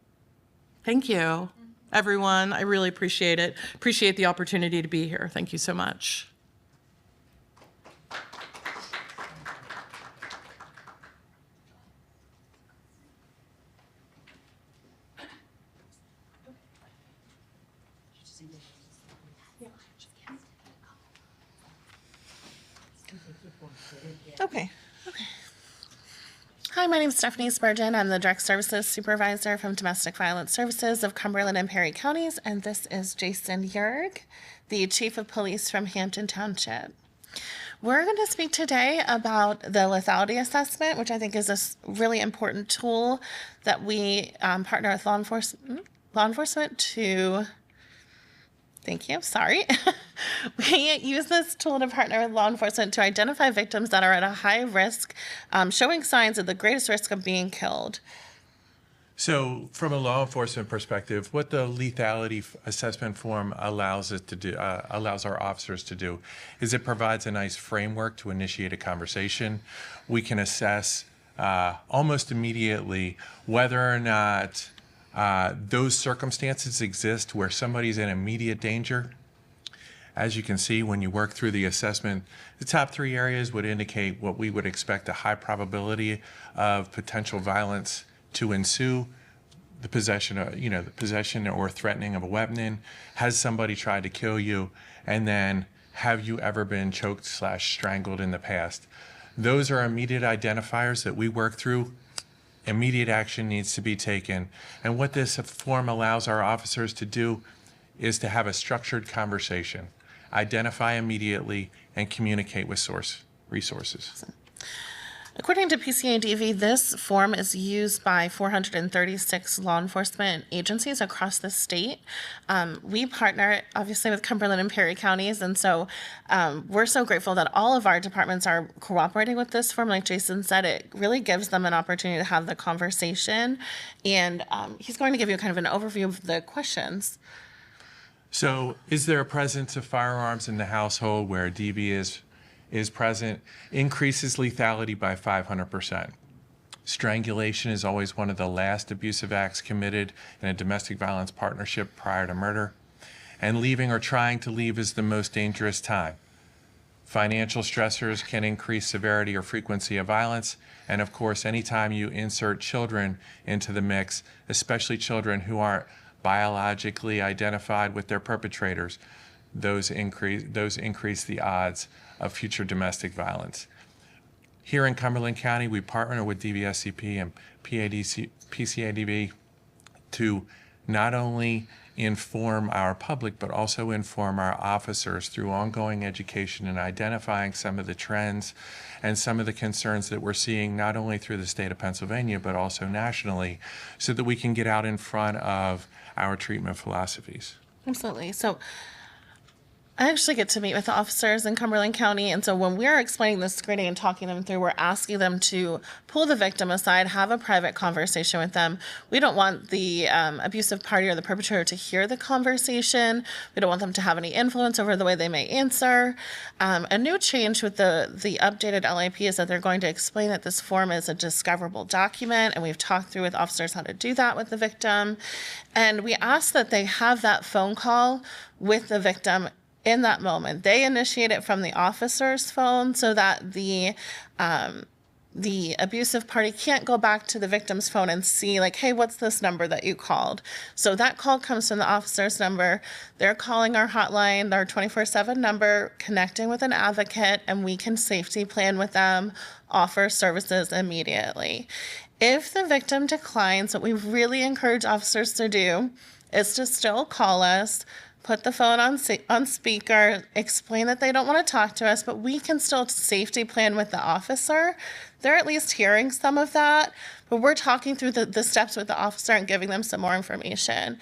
Thank you, everyone. I really appreciate it. Appreciate the opportunity to be here. Thank you so much. Okay. Hi, my name is Stephanie Spurgeon. I'm the Direct Services Supervisor from Domestic Violence Services of Cumberland and Perry Counties, and this is Jason Yerg, the Chief of Police from Hampton Township. We're going to speak today about the lethality assessment, which I think is a really important tool that we partner with law enforcement to. Thank you. Sorry. We use this tool to partner with law enforcement to identify victims that are at a high risk, showing signs of the greatest risk of being killed. So, from a law enforcement perspective, what the lethality assessment form allows us to do, allows our officers to do, is it provides a nice framework to initiate a conversation. We can assess almost immediately whether or not those circumstances exist where somebody's in immediate danger. As you can see, when you work through the assessment, the top 3 areas would indicate what we would expect a high probability of potential violence to ensue. The possession or threatening of a weapon. Has somebody tried to kill you? And then, have you ever been choked/strangled in the past? Those are immediate identifiers that we work through. Immediate action needs to be taken. And what this form allows our officers to do is to have a structured conversation, identify immediately, and communicate with source resources. According to PCADV, this form is used by 436 law enforcement agencies across the state. We partner, obviously, with Cumberland and Perry counties, and so we're so grateful that all of our departments are cooperating with this form. Like Jason said, it really gives them an opportunity to have the conversation, and he's going to give you kind of an overview of the questions. So, is there a presence of firearms in the household where DV is present? Increases lethality by 500%. Strangulation is always one of the last abusive acts committed in a domestic violence partnership prior to murder. And leaving or trying to leave is the most dangerous time. Financial stressors can increase severity or frequency of violence. And of course, anytime you insert children into the mix, especially children who aren't biologically identified with their perpetrators, those increase the odds of future domestic violence. Here in Cumberland County, we partner with DVSCP and PCADV to not only inform our public, but also inform our officers through ongoing education and identifying some of the trends and some of the concerns that we're seeing, not only through the state of Pennsylvania, but also nationally, so that we can get out in front of our treatment philosophies. Absolutely. So I actually get to meet with the officers in Cumberland County, and so when we're explaining the screening and talking them through, we're asking them to pull the victim aside, have a private conversation with them. We don't want the abusive party or the perpetrator to hear the conversation. We don't want them to have any influence over the way they may answer. A new change with the updated LAP is that they're going to explain that this form is a discoverable document, and we've talked through with officers how to do that with the victim. And we ask that they have that phone call with the victim in that moment. They initiate it from the officer's phone so that the abusive party can't go back to the victim's phone and see, like, hey, what's this number that you called? So that call comes from the officer's number. They're calling our hotline, our 24/7 number, connecting with an advocate, and we can safety plan with them, offer services immediately. If the victim declines, what we really encourage officers to do is to still call us, put the phone on speaker, explain that they don't want to talk to us, but we can still safety plan with the officer. They're at least hearing some of that, but we're talking through the steps with the officer and giving them some more information.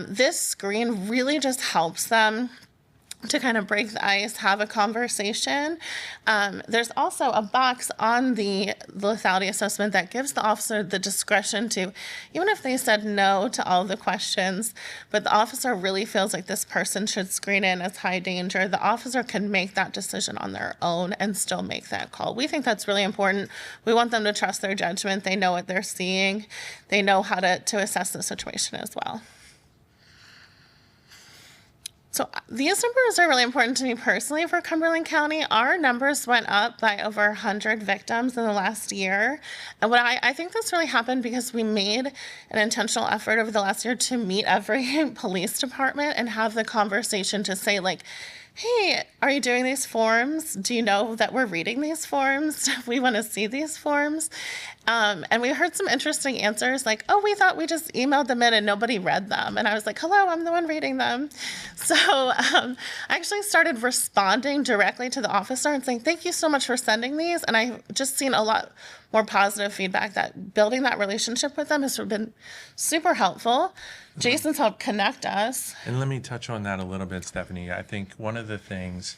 This screen really just helps them to kind of break the ice, have a conversation. There's also a box on the lethality assessment that gives the officer the discretion to, even if they said no to all the questions, but the officer really feels like this person should screen in as high danger, the officer can make that decision on their own and still make that call. We think that's really important. We want them to trust their judgment. They know what they're seeing. They know how to assess the situation as well. So these numbers are really important to me personally for Cumberland County. Our numbers went up by over 100 victims in the last year. And what I think this really happened because we made an intentional effort over the last year to meet every police department and have the conversation to say, like, hey, are you doing these forms? Do you know that we're reading these forms? We want to see these forms. And we heard some interesting answers like, oh, we thought we just emailed them in and nobody read them. And I was like, hello, I'm the one reading them. So I actually started responding directly to the officer and saying, thank you so much for sending these. And I've just seen a lot more positive feedback that building that relationship with them has been super helpful. Jason's helped connect us. And let me touch on that a little bit, Stephanie. I think one of the things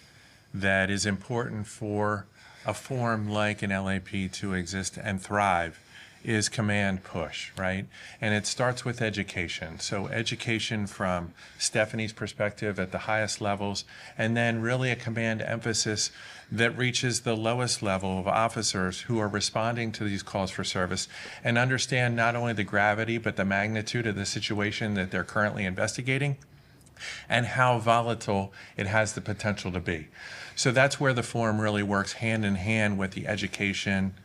that is important for a form like an LAP to exist and thrive is command push, right? And it starts with education. So education from Stephanie's perspective at the highest levels, and then really a command emphasis that reaches the lowest level of officers who are responding to these calls for service and understand not only the gravity, but the magnitude of the situation that they're currently investigating and how volatile it has the potential to be. So that's where the forum really works hand in hand with the education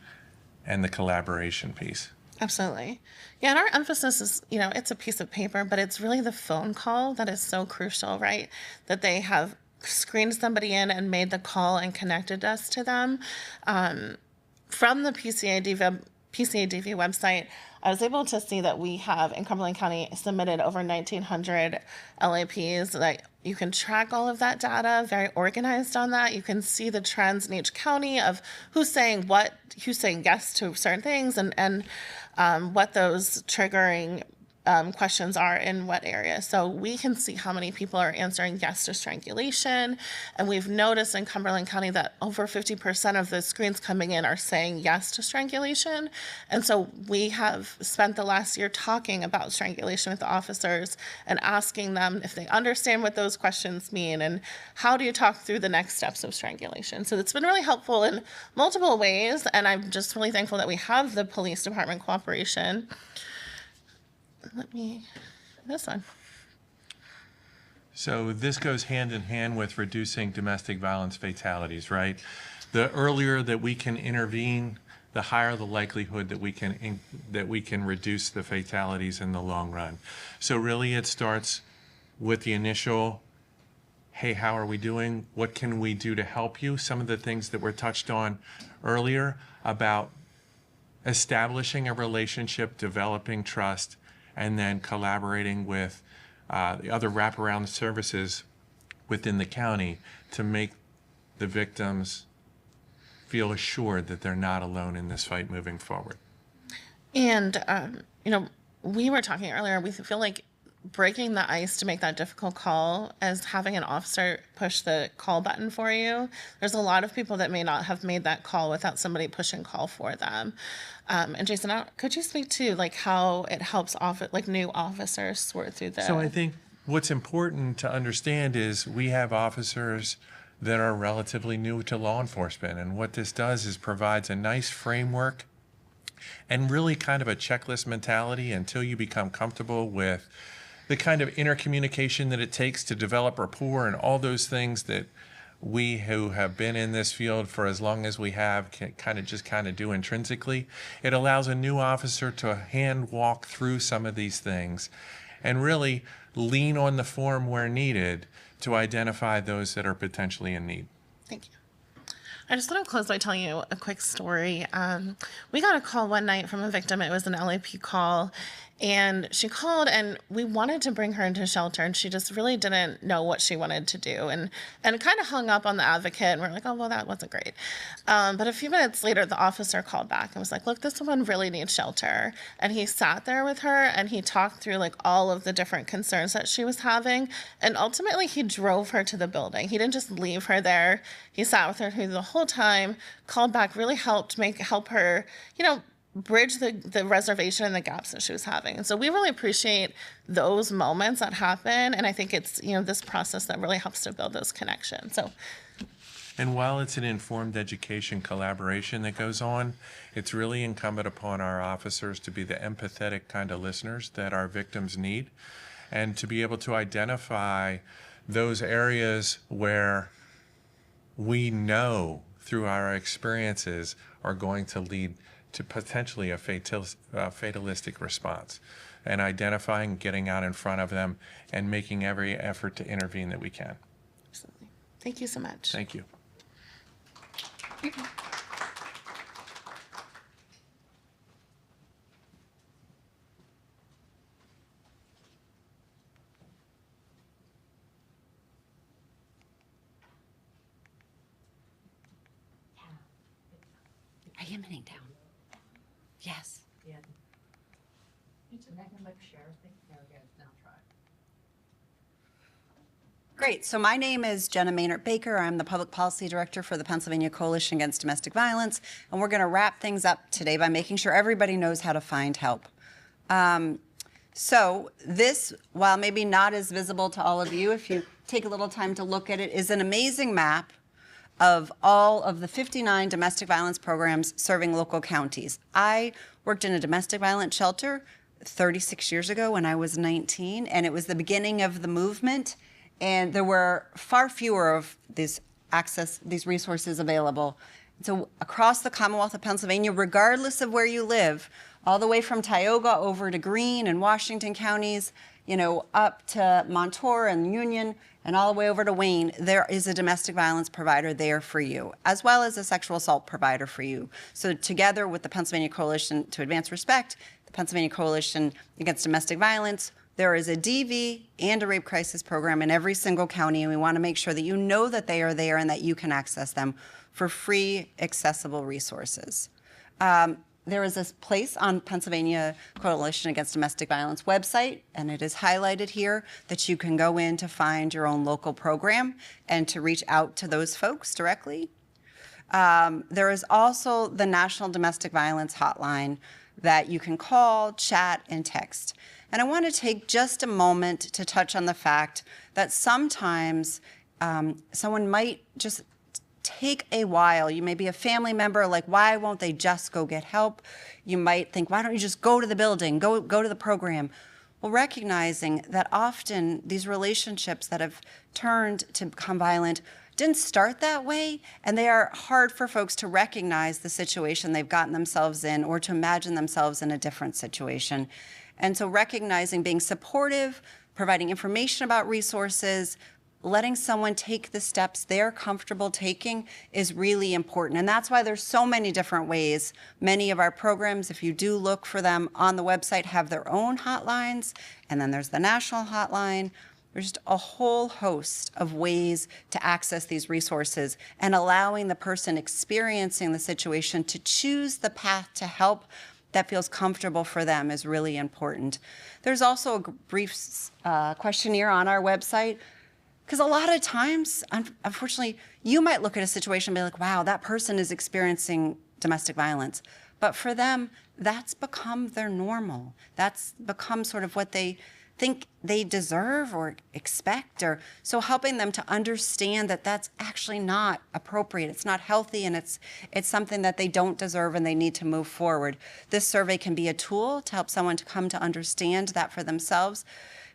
and the collaboration piece. Absolutely. Yeah, and our emphasis is, it's a piece of paper, but it's really the phone call that is so crucial, right? That they have screened somebody in and made the call and connected us to them. From the PCADV website, I was able to see that we have in Cumberland County submitted over 1,900 LAPs. That you can track all of that data, very organized on that. You can see the trends in each county of who's saying what, who's saying yes to certain things, and what those triggering questions are in what area. So we can see how many people are answering yes to strangulation. And we've noticed in Cumberland County that over 50% of the screens coming in are saying yes to strangulation. And so we have spent the last year talking about strangulation with the officers and asking them if they understand what those questions mean and how do you talk through the next steps of strangulation. So it's been really helpful in multiple ways. And I'm just really thankful that we have the police department cooperation. This one. So this goes hand in hand with reducing domestic violence fatalities, right? The earlier that we can intervene, the higher the likelihood that we can reduce the fatalities in the long run. So really it starts with the initial, hey, how are we doing? What can we do to help you? Some of the things that were touched on earlier about establishing a relationship, developing trust, and then collaborating with the other wraparound services within the county to make the victims feel assured that they're not alone in this fight moving forward. And, we were talking earlier, we feel like breaking the ice to make that difficult call as having an officer push the call button for you. There's a lot of people that may not have made that call without somebody pushing call for them. And Jason, could you speak to how it helps new officers sort through the... So I think what's important to understand is we have officers that are relatively new to law enforcement. And what this does is provides a nice framework and really kind of a checklist mentality until you become comfortable with the kind of intercommunication that it takes to develop rapport and all those things that we who have been in this field for as long as we have can kind of do intrinsically. It allows a new officer to hand walk through some of these things and really lean on the form where needed to identify those that are potentially in need. Thank you. I just want to close by telling you a quick story. We got a call one night from a victim. It was an LAP call. And she called, and we wanted to bring her into shelter, and she just really didn't know what she wanted to do, and kind of hung up on the advocate. And we're like, oh, well, that wasn't great. But a few minutes later, the officer called back and was like, look, this woman really needs shelter. And he sat there with her, and he talked through like all of the different concerns that she was having. And ultimately, he drove her to the building. He didn't just leave her there. He sat with her through the whole time, called back, really helped help her, bridge the reservation and the gaps that she was having. And so we really appreciate those moments that happen. And I think it's, this process that really helps to build those connections. So. And while it's an informed education collaboration that goes on, it's really incumbent upon our officers to be the empathetic kind of listeners that our victims need, and to be able to identify those areas where we know through our experiences are going to lead to potentially a fatalistic response, and identifying, getting out in front of them, and making every effort to intervene that we can. Absolutely. Thank you so much. Thank you. Are you hitting down? Yes. Great. So my name is Jenna Maynard Baker. I'm the Public Policy Director for the Pennsylvania Coalition Against Domestic Violence. And we're going to wrap things up today by making sure everybody knows how to find help. So this, while maybe not as visible to all of you, if you take a little time to look at it, is an amazing map of all of the 59 domestic violence programs serving local counties. I worked in a domestic violence shelter 36 years ago when I was 19, and it was the beginning of the movement, and there were far fewer of these resources available. So across the Commonwealth of Pennsylvania, regardless of where you live, all the way from Tioga over to Greene and Washington counties, up to Montour and Union, and all the way over to Wayne, there is a domestic violence provider there for you, as well as a sexual assault provider for you. So together with the Pennsylvania Coalition to Advance Respect, the Pennsylvania Coalition Against Domestic Violence, there is a DV and a rape crisis program in every single county, and we want to make sure that you know that they are there and that you can access them for free, accessible resources. There is this place on Pennsylvania Coalition Against Domestic Violence website, and it is highlighted here, that you can go in to find your own local program and to reach out to those folks directly. There is also the National Domestic Violence Hotline that you can call, chat, and text. And I want to take just a moment to touch on the fact that sometimes someone might just take a while. You may be a family member, like, why won't they just go get help? You might think, why don't you just go to the building, go to the program? Well, recognizing that often these relationships that have turned to become violent didn't start that way, and they are hard for folks to recognize the situation they've gotten themselves in or to imagine themselves in a different situation. And so recognizing, being supportive, providing information about resources, letting someone take the steps they're comfortable taking is really important. And that's why there's so many different ways. Many of our programs, if you do look for them on the website, have their own hotlines. And then there's the national hotline. There's just a whole host of ways to access these resources, and allowing the person experiencing the situation to choose the path to help that feels comfortable for them is really important. There's also a brief questionnaire on our website, because a lot of times, unfortunately, you might look at a situation and be like, wow, that person is experiencing domestic violence. But for them, that's become their normal. That's become sort of what they think they deserve or expect. Or so helping them to understand that that's actually not appropriate. It's not healthy, and it's something that they don't deserve, and they need to move forward. This survey can be a tool to help someone to come to understand that for themselves,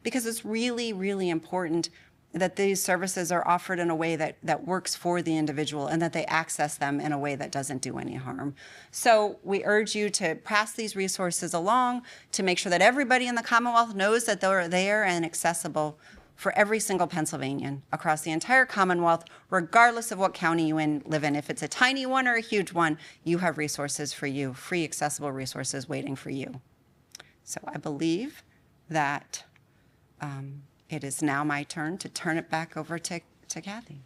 because it's really, really important that these services are offered in a way that works for the individual, and that they access them in a way that doesn't do any harm. So we urge you to pass these resources along to make sure that everybody in the Commonwealth knows that they're there and accessible for every single Pennsylvanian across the entire Commonwealth, regardless of what county you live in. If it's a tiny one or a huge one, you have resources for you, free accessible resources waiting for you. So I believe that it is now my turn to turn it back over to Kathy.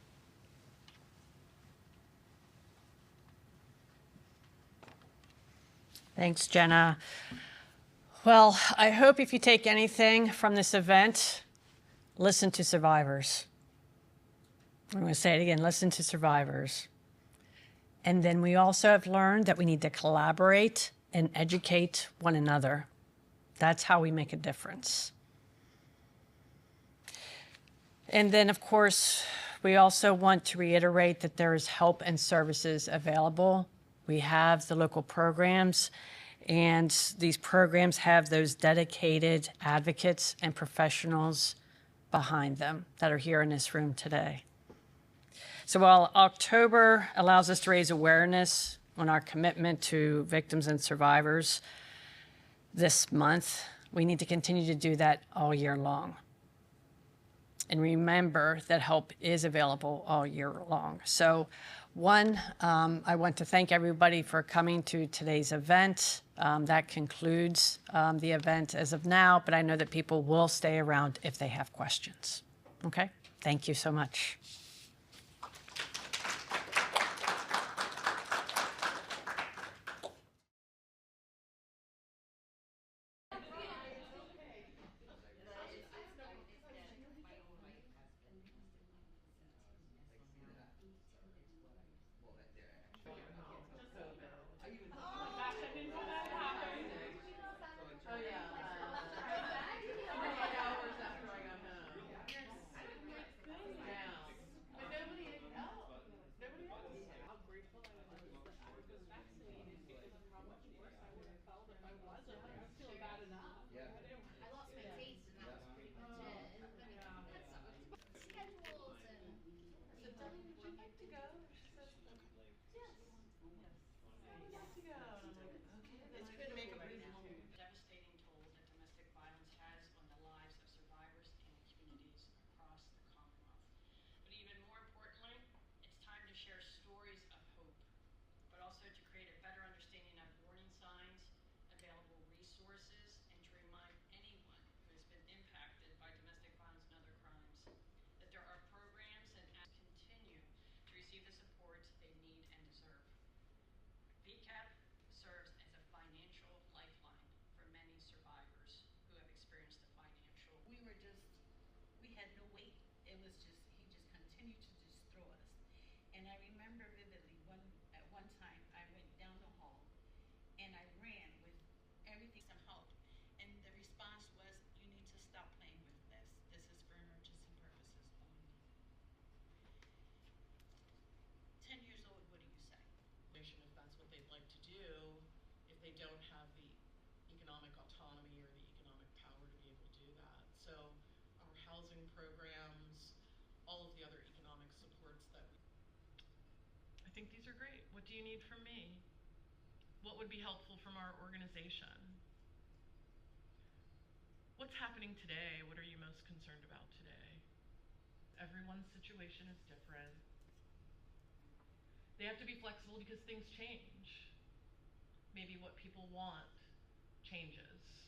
Thanks, Jenna. Well, I hope if you take anything from this event, listen to survivors. I'm going to say it again, listen to survivors. And then we also have learned that we need to collaborate and educate one another. That's how we make a difference. And then, of course, we also want to reiterate that there is help and services available. We have the local programs, and these programs have those dedicated advocates and professionals behind them that are here in this room today. So while October allows us to raise awareness on our commitment to victims and survivors this month, we need to continue to do that all year long. And remember that help is available all year long. So I want to thank everybody for coming to today's event. That concludes the event as of now, but I know that people will stay around if they have questions. Okay? Thank you so much. Devastating toll that domestic violence has on the lives of survivors and communities across the Commonwealth. But even more importantly, it's time to share stories of hope, but also to create a better understanding of warning signs, available resources, and to remind anyone who has been impacted by domestic violence and other crimes that there are programs and continue to receive the support they need and deserve. VCAP serves as a financial lifeline for many survivors who have experienced a financial. We had no weight. It was just, he just continued to just throw us. And I remember vividly at one time I went down the hall and I ran with everything, some help. And the response was, you need to stop playing with this. This is for emergency purposes only. 10 years old, what do you say? If that's what they'd like to do, if they don't have the economic autonomy or the economic power to be able to do that. So our housing programs, all of the other economic supports that I think these are great. What do you need from me? What would be helpful from our organization? What's happening today? What are you most concerned about today? Everyone's situation is different. They have to be flexible because things change. Maybe what people want changes.